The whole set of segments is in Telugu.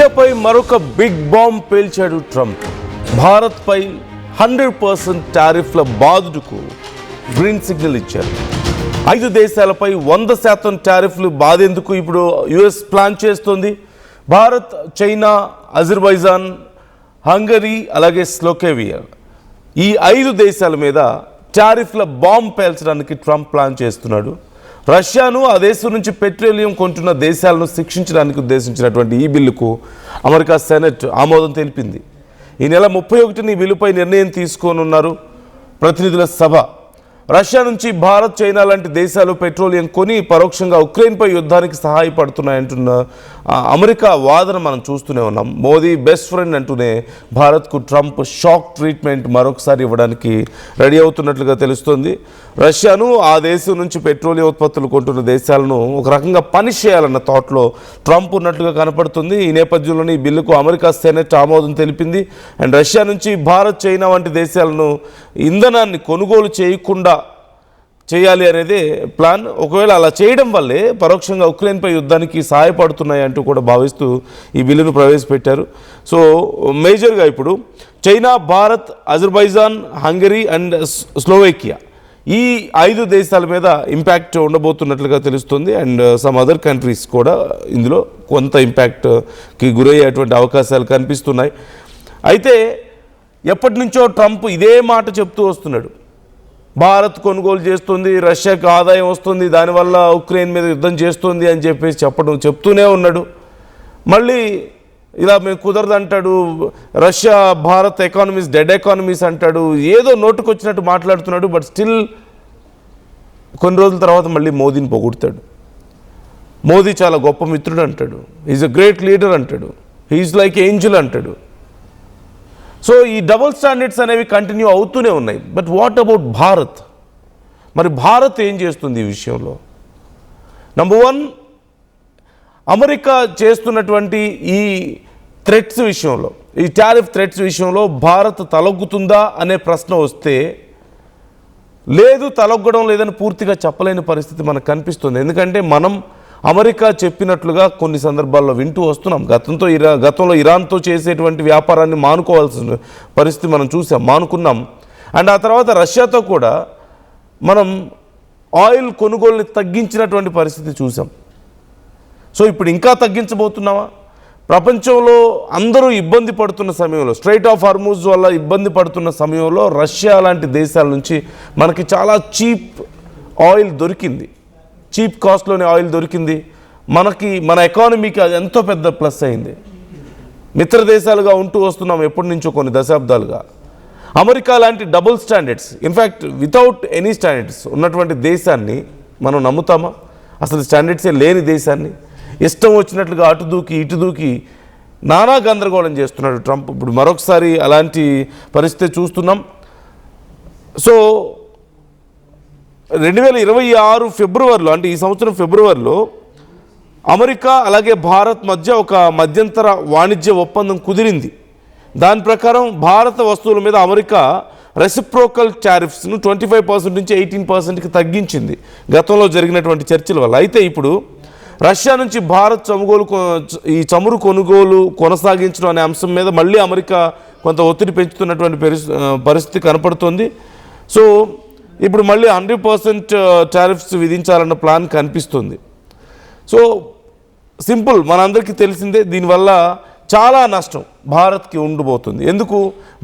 ఇండియాపై మరొక బిగ్ బాంబ్ పేల్చాడు ట్రంప్. భారత్పై 100% టారిఫ్ల బాధుడుకు గ్రీన్ సిగ్నల్ ఇచ్చారు. 5 దేశాలపై 100% టారిఫ్లు బాధేందుకు ఇప్పుడు యుఎస్ ప్లాన్ చేస్తోంది. భారత్, చైనా, అజర్బైజాన్, హంగరీ అలాగే స్లోవేకియా ఈ 5 దేశాల మీద టారిఫ్ల బాంబ్ పేల్చడానికి ట్రంప్ ప్లాన్ చేస్తున్నాడు. రష్యాను ఆ దేశం నుంచి పెట్రోలియం కొంటున్న దేశాలను శిక్షించడానికి ఉద్దేశించినటువంటి ఈ బిల్లుకు అమెరికా సెనెట్ ఆమోదం తెలిపింది. ఈ నెల 31ని బిల్లుపై నిర్ణయం తీసుకోనున్నారు ప్రతినిధుల సభ. రష్యా నుంచి భారత్, చైనా లాంటి దేశాలు పెట్రోలియం కొని పరోక్షంగా ఉక్రెయిన్పై యుద్ధానికి సహాయపడుతున్నాయంటున్న అమెరికా వాదన మనం చూస్తూనే ఉన్నాం. మోదీ బెస్ట్ ఫ్రెండ్ అంటూనే భారత్కు ట్రంప్ షాక్ ట్రీట్మెంట్ మరొకసారి ఇవ్వడానికి రెడీ అవుతున్నట్లుగా తెలుస్తోంది. రష్యాను ఆ దేశం నుంచి పెట్రోలియం ఉత్పత్తులు కొంటున్న దేశాలను ఒక రకంగా పనిష్ చేయాలన్న థాట్లో ట్రంప్ ఉన్నట్లుగా కనపడుతుంది. ఈ నేపథ్యంలోనే ఈ బిల్లుకు అమెరికా సెనెట్ ఆమోదం తెలిపింది. అండ్ రష్యా నుంచి భారత్, చైనా వంటి దేశాలను ఇంధనాన్ని కొనుగోలు చేయకుండా చేయాలి అనేది ప్లాన్. ఒకవేళ అలా చేయడం వల్లే పరోక్షంగా ఉక్రెయిన్పై యుద్ధానికి సహాయపడుతున్నాయి అంటూ కూడా భావిస్తూ ఈ బిల్లును ప్రవేశపెట్టారు. సో మేజర్గా ఇప్పుడు China, Bharat, Azerbaijan, Hungary and Slovakia ఈ 5 దేశాల మీద ఇంపాక్ట్ ఉండబోతున్నట్లుగా తెలుస్తుంది. అండ్ సమ్ అదర్ కంట్రీస్ కూడా ఇందులో కొంత ఇంపాక్ట్కి గురయ్యేటువంటి అవకాశాలు కనిపిస్తున్నాయి. అయితే ఎప్పటి నుంచో ట్రంప్ ఇదే మాట చెప్తూ వస్తున్నాడు. భారత్ కొనుగోలు చేస్తుంది, రష్యాకు ఆదాయం వస్తుంది, దానివల్ల ఉక్రెయిన్ మీద యుద్ధం చేస్తుంది అని చెప్పేసి చెప్తూనే ఉన్నాడు. మళ్ళీ ఇలా మేము కుదరదు అంటాడు. Russia Bharat economies dead economies అంటాడు. ఏదో నోటుకొచ్చినట్టు మాట్లాడుతున్నాడు. బట్ స్టిల్ కొన్ని రోజుల తర్వాత మళ్ళీ మోదీని పొగుడతాడు. మోదీ చాలా గొప్ప మిత్రుడు అంటాడు. ఈజ్ అ గ్రేట్ లీడర్ అంటాడు. హీఈస్ లైక్ ఏంజల్ అంటాడు. సో ఈ డబుల్ స్టాండర్డ్స్ అనేవి కంటిన్యూ అవుతూనే ఉన్నాయి. But what about Bharat? మరి భారత్ ఏం చేస్తుంది ఈ విషయంలో? నంబర్ 1, అమెరికా చేస్తున్నటువంటి ఈ థ్రెట్స్ విషయంలో, ఈ టారిఫ్ థ్రెట్స్ విషయంలో భారత్ తలొగ్గుతుందా అనే ప్రశ్న వస్తే లేదు, తలొగ్గడం లేదని పూర్తిగా చెప్పలేని పరిస్థితి మనకు కనిపిస్తుంది. ఎందుకంటే మనం అమెరికా చెప్పినట్లుగా కొన్ని సందర్భాల్లో వింటూ వస్తున్నాం. గతంలో ఇరాన్తో చేసేటువంటి వ్యాపారాన్ని మానుకోవాల్సిన పరిస్థితి మనం మానుకున్నాం. అండ్ ఆ తర్వాత రష్యాతో కూడా మనం ఆయిల్ కొనుగోలుని తగ్గించినటువంటి పరిస్థితి చూసాం. సో ఇప్పుడు ఇంకా తగ్గించబోతున్నావా? ప్రపంచంలో అందరూ ఇబ్బంది పడుతున్న సమయంలో, స్ట్రైట్ ఆఫ్ హార్మూజ్ వల్ల ఇబ్బంది పడుతున్న సమయంలో రష్యా లాంటి దేశాల నుంచి మనకి చాలా చీప్ ఆయిల్ దొరికింది. చీప్ కాస్ట్లోనే ఆయిల్ దొరికింది. మన ఎకానమీకి అది ఎంతో పెద్ద ప్లస్ అయింది. మిత్ర దేశాలుగా ఉంటూ వస్తున్నాం ఎప్పటి నుంచో కొన్ని దశాబ్దాలుగా. అమెరికా లాంటి double standards, in fact without any standards ఉన్నటువంటి దేశాన్ని మనం నమ్ముతామా? అసలు స్టాండర్డ్సే లేని దేశాన్ని ఇష్టం వచ్చినట్లుగా అటు దూకి ఇటు దూకి నానా గందరగోళం చేస్తున్నాడు ట్రంప్. ఇప్పుడు మరొకసారి అలాంటి పరిస్థితి చూస్తున్నాం. సో 2026 ఫిబ్రవరిలో, అంటే ఈ సంవత్సరం ఫిబ్రవరిలో అమెరికా అలాగే భారత్ మధ్య ఒక మధ్యంతర వాణిజ్య ఒప్పందం కుదిరింది. దాని ప్రకారం భారత వస్తువుల మీద అమెరికా రెసిప్రోకల్ టారిఫ్స్ను 25% నుంచి 18%కి తగ్గించింది గతంలో జరిగినటువంటి చర్చల వల్ల. అయితే ఇప్పుడు రష్యా నుంచి భారత్ ఈ చమురు కొనుగోలు కొనసాగించడం అనే అంశం మీద మళ్ళీ అమెరికా కొంత ఒత్తిడి పెంచుతున్నటువంటి పరిస్థితి కనపడుతోంది. సో ఇప్పుడు మళ్ళీ 100% టారిఫ్స్ విధించాలన్న ప్లాన్ కనిపిస్తుంది. సో సింపుల్, మనందరికీ తెలిసిందే, దీనివల్ల చాలా నష్టం భారత్కి ఉండబోతుంది. ఎందుకు?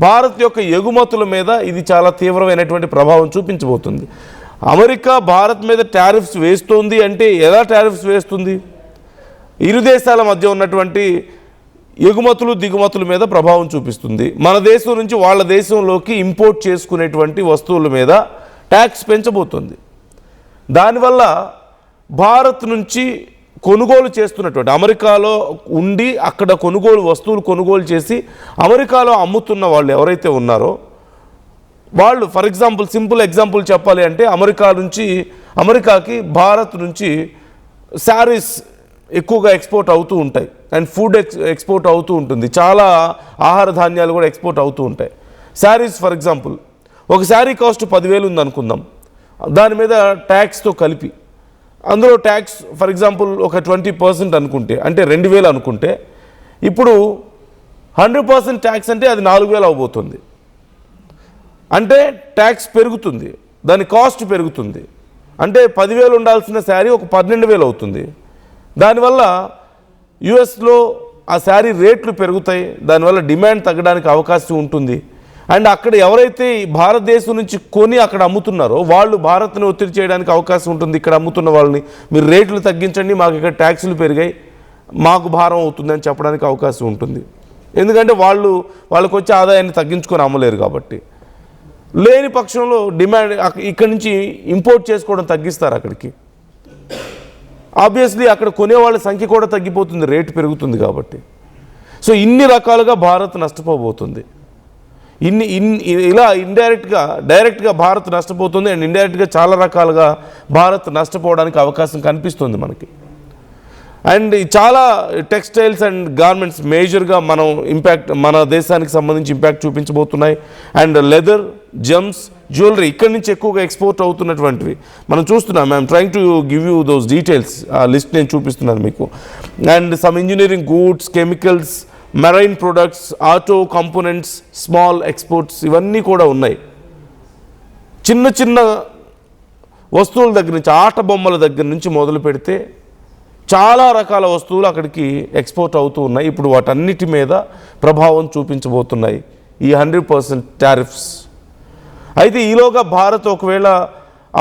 భారత్ యొక్క ఎగుమతుల మీద ఇది చాలా తీవ్రమైనటువంటి ప్రభావం చూపించబోతుంది. అమెరికా భారత్ మీద టారిఫ్స్ వేస్తోంది అంటే ఎలా టారిఫ్స్ వేస్తుంది? ఇరు దేశాల మధ్య ఉన్నటువంటి ఎగుమతులు దిగుమతుల మీద ప్రభావం చూపిస్తుంది. మన దేశం నుంచి వాళ్ళ దేశంలోకి ఇంపోర్ట్ చేసుకునేటువంటి వస్తువుల మీద ట్యాక్స్ పెంచబోతుంది. దానివల్ల భారత్ నుంచి కొనుగోలు చేస్తున్నటువంటి, అమెరికాలో ఉండి అక్కడ వస్తువులు కొనుగోలు చేసి అమెరికాలో అమ్ముతున్న వాళ్ళు ఎవరైతే ఉన్నారో వాళ్ళు, ఫర్ ఎగ్జాంపుల్ సింపుల్ ఎగ్జాంపుల్ చెప్పాలి అంటే అమెరికాకి భారత్ నుంచి శారీస్ ఎక్కువగా ఎక్స్పోర్ట్ అవుతూ ఉంటాయి. అండ్ ఫుడ్ ఎక్స్పోర్ట్ అవుతూ ఉంటుంది. చాలా ఆహార ధాన్యాలు కూడా ఎక్స్పోర్ట్ అవుతూ ఉంటాయి. శారీస్ ఫర్ ఎగ్జాంపుల్, ఒక శారీ కాస్ట్ 10,000 ఉంది అనుకుందాం. దాని మీద ట్యాక్స్తో కలిపి అందులో ట్యాక్స్ ఫర్ ఎగ్జాంపుల్ ఒక 20% అనుకుంటే, అంటే 2,000 అనుకుంటే ఇప్పుడు 100% ట్యాక్స్ అంటే అది 4,000 అవబోతుంది. అంటే ట్యాక్స్ పెరుగుతుంది, దాని కాస్ట్ పెరుగుతుంది. అంటే 10,000 ఉండాల్సిన శారీ ఒక 12,000 అవుతుంది. దానివల్ల యుఎస్లో ఆ శారీ రేట్లు పెరుగుతాయి, దానివల్ల డిమాండ్ తగ్గడానికి అవకాశం ఉంటుంది. అండ్ అక్కడ ఎవరైతే భారతదేశం నుంచి కొని అక్కడ అమ్ముతున్నారో వాళ్ళు భారత్ని ఒత్తిడి చేయడానికి అవకాశం ఉంటుంది. ఇక్కడ అమ్ముతున్న వాళ్ళని మీరు రేట్లు తగ్గించండి, మాకు ఇక్కడ ట్యాక్సులు పెరిగాయి, మాకు భారం అవుతుందని చెప్పడానికి అవకాశం ఉంటుంది. ఎందుకంటే వాళ్ళకు వచ్చే ఆదాయాన్ని తగ్గించుకొని అమ్మలేరు కాబట్టి. లేని పక్షంలో డిమాండ్ ఇక్కడి నుంచి ఇంపోర్ట్ చేసుకోవడం తగ్గిస్తారు అక్కడికి. ఆబ్వియస్లీ అక్కడ కొనేవాళ్ళ సంఖ్య కూడా తగ్గిపోతుంది, రేటు పెరుగుతుంది కాబట్టి. సో ఇన్ని రకాలుగా భారత్ నష్టపోబోతుంది. ఇలా డైరెక్ట్గా భారత్ నష్టపోతుంది. అండ్ ఇండైరెక్ట్గా చాలా రకాలుగా భారత్ నష్టపోవడానికి అవకాశం కనిపిస్తుంది మనకి. అండ్ చాలా టెక్స్టైల్స్ అండ్ గార్మెంట్స్ మేజర్గా మన దేశానికి సంబంధించి ఇంపాక్ట్ చూపించబోతున్నాయి. అండ్ లెదర్, జెమ్స్, జ్యువెలరీ ఇక్కడి నుంచి ఎక్కువగా ఎక్స్పోర్ట్ అవుతున్నటువంటివి మనం చూస్తున్నాం. I'm trying to give you those details. ఆ లిస్ట్ నేను చూపిస్తున్నాను మీకు. And some engineering goods, chemicals, marine products, auto components, small exports ఇవన్నీ కూడా ఉన్నాయి. చిన్న చిన్న వస్తువుల దగ్గర నుంచి, ఆట బొమ్మల దగ్గర నుంచి మొదలు పెడితే చాలా రకాల వస్తువులు అక్కడికి ఎక్స్పోర్ట్ అవుతూ ఉన్నాయి. ఇప్పుడు వాటన్నిటి మీద ప్రభావం చూపించబోతున్నాయి ఈ 100% టారిఫ్స్. అయితే ఈలోగా భారత్ ఒకవేళ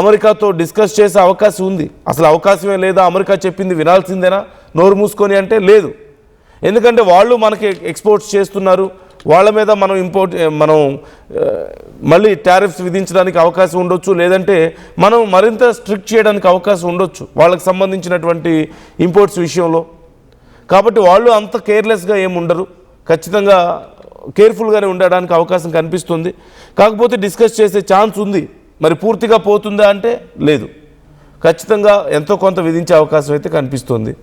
అమెరికాతో డిస్కస్ చేసే అవకాశం ఉంది. అసలు అవకాశమే లేదా, అమెరికా చెప్పింది వినాల్సిందేనా నోరు మూసుకొని అంటే లేదు. ఎందుకంటే వాళ్ళు మనకి ఎక్స్పోర్ట్స్ చేస్తున్నారు, వాళ్ళ మీద మనం మళ్ళీ టారిఫ్స్ విధించడానికి అవకాశం ఉండొచ్చు, లేదంటే మనం మరింత స్ట్రిక్ట్ చేయడానికి అవకాశం ఉండొచ్చు వాళ్ళకి సంబంధించినటువంటి ఇంపోర్ట్స్ విషయంలో. కాబట్టి వాళ్ళు అంత కేర్లెస్గా ఏముండరు, ఖచ్చితంగా కేర్ఫుల్గానే ఉండడానికి అవకాశం కనిపిస్తుంది. కాకపోతే డిస్కస్ చేసే ఛాన్స్ ఉంది. మరి పూర్తిగా పోతుందా అంటే లేదు, ఖచ్చితంగా ఎంతో కొంత విధించే అవకాశం అయితే కనిపిస్తుంది.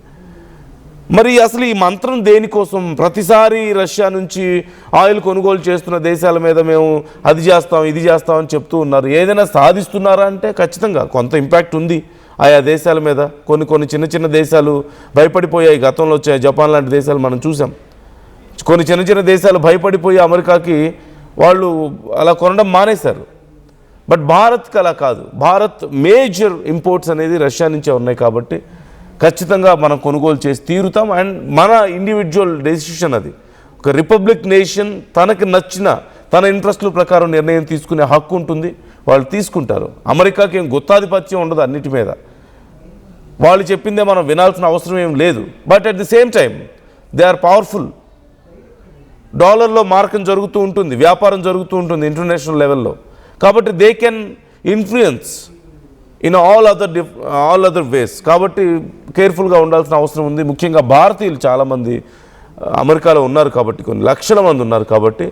మరి అసలు ఈ మంత్రం దేనికోసం? ప్రతిసారి రష్యా నుంచి ఆయిల్ కొనుగోలు చేస్తున్న దేశాల మీద మేము అది చేస్తాం ఇది చేస్తామని చెప్తూ ఉన్నారు. ఏదైనా సాధిస్తున్నారా అంటే ఖచ్చితంగా కొంత ఇంపాక్ట్ ఉంది ఆయా దేశాల మీద. కొన్ని చిన్న చిన్న దేశాలు భయపడిపోయాయి, గతంలో వచ్చాయి. జపాన్ లాంటి దేశాలు మనం చూసాం. కొన్ని చిన్న చిన్న దేశాలు భయపడిపోయి అమెరికాకి వాళ్ళు అలా కొనడం మానేశారు. బట్ భారత్కి అలా కాదు. భారత్ మేజర్ ఇంపోర్ట్స్ అనేది రష్యా నుంచే ఉన్నాయి కాబట్టి ఖచ్చితంగా మనం కొనుగోలు చేసి తీరుతాం. అండ్ మన ఇండివిజువల్ డెసిషన్ అది. ఒక రిపబ్లిక్ నేషన్ తనకి నచ్చిన తన ఇంట్రెస్ట్ల ప్రకారం నిర్ణయం తీసుకునే హక్కు ఉంటుంది, వాళ్ళు తీసుకుంటారు. అమెరికాకి ఏం గుత్తాధిపత్యం ఉండదు అన్నిటి మీద, వాళ్ళు చెప్పిందే మనం వినాల్సిన అవసరం ఏం లేదు. But at the same time they are powerful. డాలర్లో మార్కం జరుగుతూ ఉంటుంది, వ్యాపారం జరుగుతూ ఉంటుంది ఇంటర్నేషనల్ లెవెల్లో. కాబట్టి they can influence in all other ways. కాబట్టి కేర్ఫుల్గా ఉండాల్సిన అవసరం ఉంది. ముఖ్యంగా భారతీయులు చాలామంది అమెరికాలో ఉన్నారు కాబట్టి, కొన్ని లక్షల మంది ఉన్నారు కాబట్టి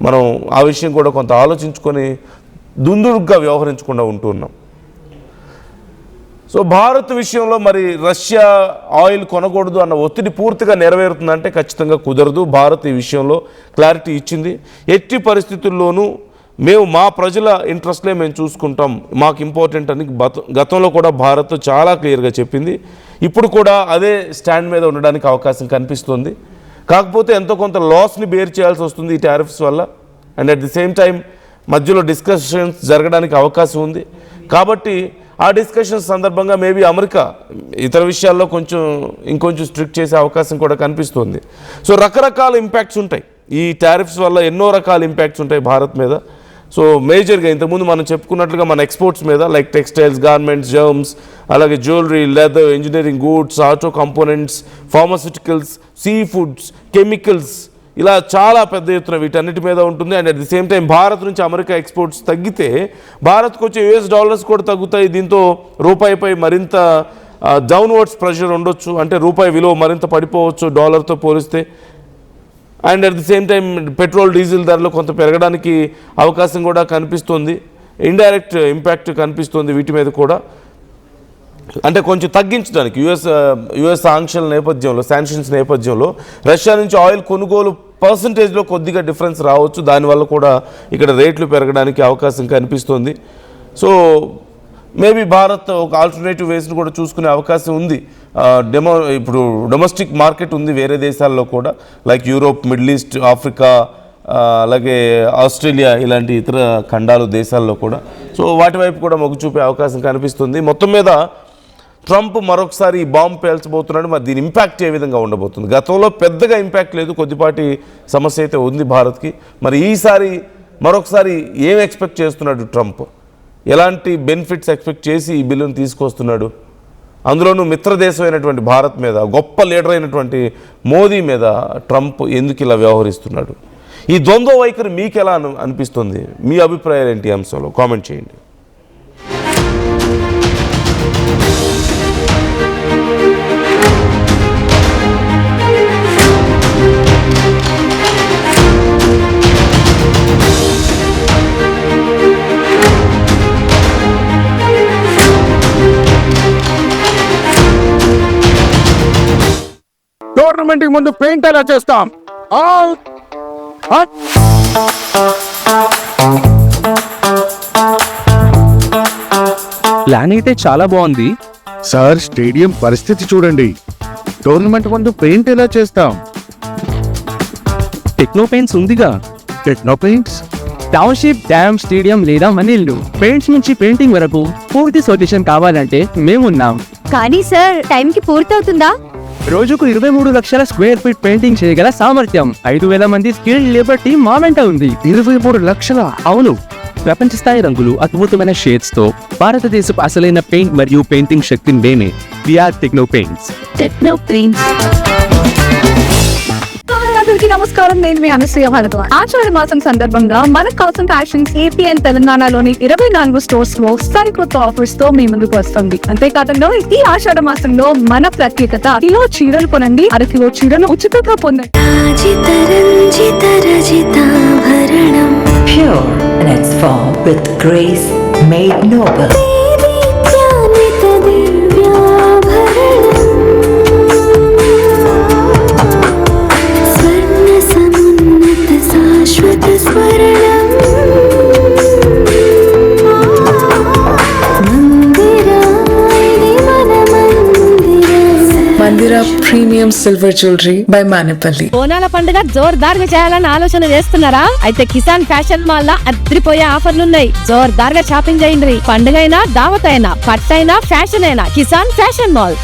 మనం ఆ విషయం కూడా కొంత ఆలోచించుకొని దుందుడుగ్గా వ్యవహరించకుండా ఉంటూ ఉన్నాం. సో భారత్ విషయంలో మరి రష్యా ఆయిల్ కొనకూడదు అన్న ఒత్తిడి పూర్తిగా నెరవేరుతుందంటే ఖచ్చితంగా కుదరదు. భారత్ ఈ విషయంలో క్లారిటీ ఇచ్చింది. ఎట్టి పరిస్థితుల్లోనూ మేము మా ప్రజల ఇంట్రెస్ట్లే మేము చూసుకుంటాం, మాకు ఇంపార్టెంట్ అని గతంలో కూడా భారత్ చాలా క్లియర్గా చెప్పింది. ఇప్పుడు కూడా అదే స్టాండ్ మీద ఉండడానికి అవకాశం కనిపిస్తుంది. కాకపోతే ఎంతో కొంత లాస్ని బేర్ చేయాల్సి వస్తుంది ఈ టారిఫ్స్ వల్ల. And at the same time మధ్యలో డిస్కషన్స్ జరగడానికి అవకాశం ఉంది. కాబట్టి ఆ డిస్కషన్స్ సందర్భంగా మేబీ అమెరికా ఇతర విషయాల్లో ఇంకొంచెం స్ట్రిక్ట్ చేసే అవకాశం కూడా కనిపిస్తుంది. సో రకరకాల ఇంపాక్ట్స్ ఉంటాయి ఈ టారిఫ్స్ వల్ల, ఎన్నో రకాల ఇంపాక్ట్స్ ఉంటాయి భారత్ మీద. సో మేజర్గా ఇంతకుముందు మనం చెప్పుకున్నట్లుగా మన ఎక్స్పోర్ట్స్ మీద లైక్ టెక్స్టైల్స్, గార్మెంట్స్, జర్మ్స్, అలాగే jewellery, leather, engineering goods, auto components, pharmaceuticals, sea foods, chemicals, ఇలా చాలా పెద్ద ఎత్తున వీటన్నిటి మీద ఉంటుంది. And at the same time Bharat నుంచి అమెరికా ఎక్స్పోర్ట్స్ తగ్గితే భారత్కు వచ్చే US డాలర్స్ కూడా తగ్గుతాయి. దీంతో రూపాయిపై మరింత డౌన్వర్డ్స్ ప్రెషర్ ఉండొచ్చు, అంటే రూపాయి విలువ మరింత పడిపోవచ్చు డాలర్తో పోలిస్తే. And at the same time petrol, diesel ధరలు కొంత పెరగడానికి అవకాశం కూడా కనిపిస్తుంది. ఇండైరెక్ట్ ఇంపాక్ట్ కనిపిస్తుంది వీటి మీద కూడా. అంటే కొంచెం తగ్గించడానికి యుఎస్ ఆంక్షల నేపథ్యంలో, శాంక్షన్స్ నేపథ్యంలో రష్యా నుంచి ఆయిల్ కొనుగోలు పర్సంటేజ్లో కొద్దిగా డిఫరెన్స్ రావచ్చు. దానివల్ల కూడా ఇక్కడ రేట్లు పెరగడానికి అవకాశం కనిపిస్తుంది. సో మేబీ భారత్ ఒక ఆల్టర్నేటివ్ వేస్ని కూడా చూసుకునే అవకాశం ఉంది. ఇప్పుడు డొమెస్టిక్ మార్కెట్ ఉంది వేరే దేశాల్లో కూడా, like Europe, middle east, Africa, అలాగే ఆస్ట్రేలియా ఇలాంటి ఇతర ఖండాలు దేశాల్లో కూడా. సో వాటి వైపు కూడా మొగ్గు చూపే అవకాశం కనిపిస్తుంది. మొత్తం మీద ట్రంప్ మరొకసారి ఈ బాంబు పేల్చబోతున్నాడు. మరి దీని ఇంపాక్ట్ ఏ విధంగా ఉండబోతుంది? గతంలో పెద్దగా ఇంపాక్ట్ లేదు, కొద్దిపాటి సమస్య అయితే ఉంది భారత్కి. మరి ఈసారి మరొకసారి ఏం ఎక్స్పెక్ట్ చేస్తున్నాడు ట్రంప్? ఎలాంటి బెనిఫిట్స్ ఎక్స్పెక్ట్ చేసి ఈ బిల్లును తీసుకొస్తున్నాడు? అందులోనూ మిత్రదేశం అయినటువంటి భారత్ మీద, గొప్ప లీడర్ అయినటువంటి మోదీ మీద ట్రంప్ ఎందుకు ఇలా వ్యవహరిస్తున్నాడు? ఈ ద్వంద్వ వైఖరి మీకు ఎలా అనిపిస్తుంది? మీ అభిప్రాయాలు ఏంటి ఈ అంశంలో? కామెంట్ చేయండి. టోర్నమెంట్ ముందు పెయింట్ ఎలా చేస్తాం? ప్లాన్ అయితే చాలా బాగుంది సార్, స్టేడియం పరిస్థితి చూడండి. టోర్నమెంట్ ముందు పెయింట్ ఎలా చేస్తాం? టెక్నో పెయింట్స్ ఉందిగా. Techno paints, township, dam, stadium లేదా మనీళ్ళు, పెయింట్స్ నుంచి పెయింటింగ్ వరకు పూర్తి సొల్యూషన్ కావాలంటే మేమున్నాం. కానీ సార్, టైంకి పూర్తవుతుందా? రోజుకు 23 లక్షల స్క్వేర్ ఫీట్ పెయింటింగ్ చేయగల సామర్థ్యం, 5,000 మంది స్కిల్డ్ లేబర్ టీం మా వెంట ఉంది. 23 లక్షల? అవును, ప్రపంచ స్థాయి రంగులు, అద్భుతమైన షేడ్స్ తో భారతదేశపు అసలైన పెయింట్ మరియు పెయింటింగ్ శక్తిని నేనే. VR techno paints. Techno paints. అందరికీ నమస్కారం, నేను మీ అనసూయ భరద్వాజ్. ఆషాఢ మాసం సందర్భంగా మన కాసం ఫ్యాషన్స్ ఏపీ అండ్ తెలంగాణలోని 24 స్టోర్స్ లో సరికొత్త ఆఫర్స్ తో మీ ముందుకు వస్తుంది. అంతేకాకుండా ఈ ఆషాఢ మాసంలో మన ప్రత్యేకత, కిలో చీరలు కొనండి, 1/2 కిలో చీరలు ఉచితంగా పొందండి. Pure in its form with grace made noble. Mandira Premium Silver Jewelry by Manipali. బోనాల పండుగ జోర్దార్గా చేయాలని ఆలోచన చేస్తున్నారా? అయితే కిసాన్ ఫ్యాషన్ మాల్ లో అద్రిపోయే ఆఫర్లున్నాయి. జోర్దార్గా షాపింగ్ చేయండి. పండుగ అయినా, దావత్ అయినా, పట్టు అయినా, ఫ్యాషన్ అయినా, కిసాన్ ఫ్యాషన్ మాల్.